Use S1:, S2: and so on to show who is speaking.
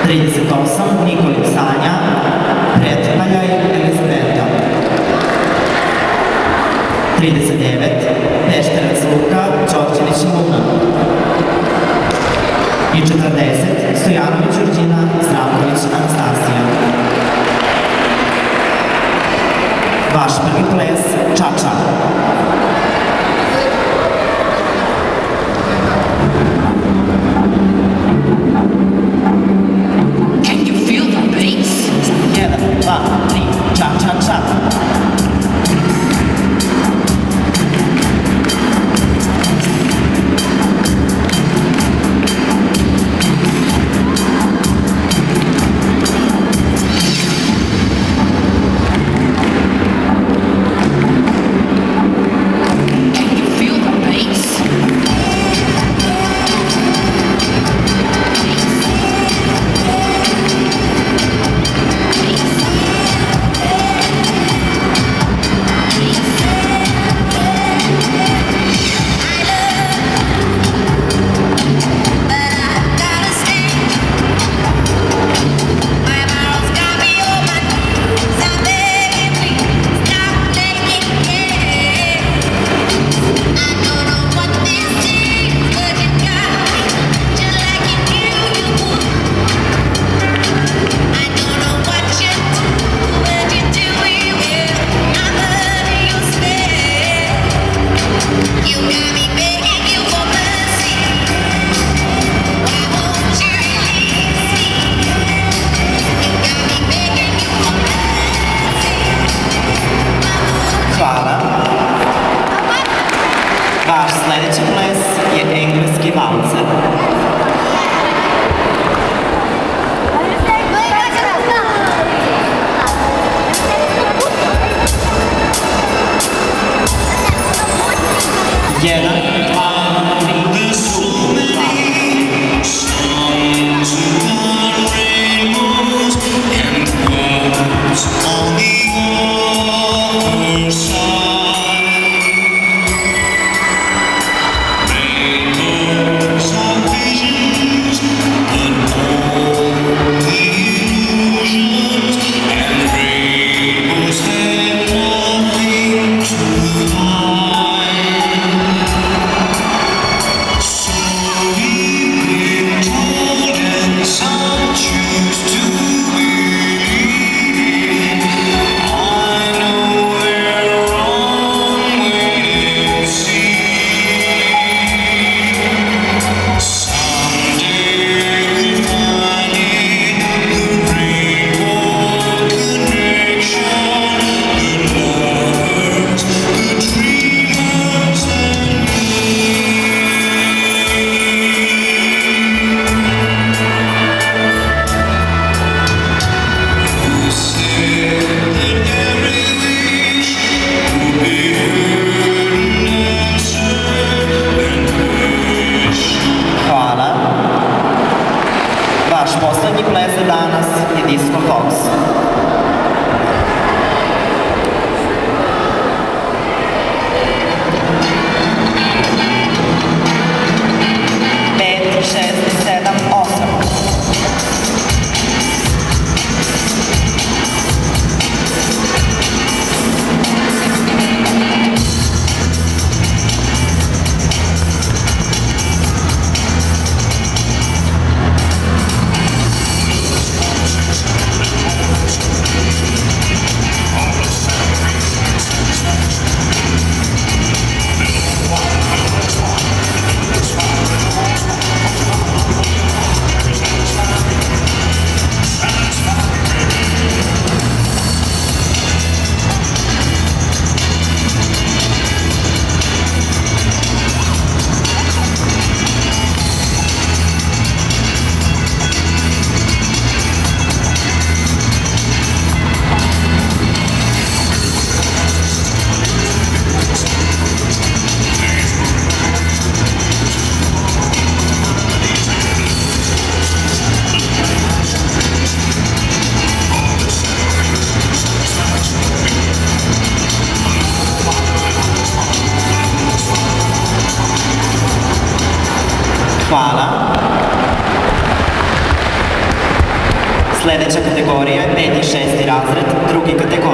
S1: 38 Nikolić Sanja, Pretvaljaj Elizabeta. 39 Pešterac Luka, Đorđević Luna. I 40 Stojanović Đurđina, Zdravković Anastasija. Vaš prvi ples Čača.
S2: Can you feel the bass?
S1: 1, 2, 3, ča, ča, ča. Vaš sledeći ples je engleski valcer. Jedan, dva, tri, poslednji ples za danas je Disco Fox. Pet, šest, sedam, osam. Sledeća kategorija je 5. i 6. razred, drugi kategorija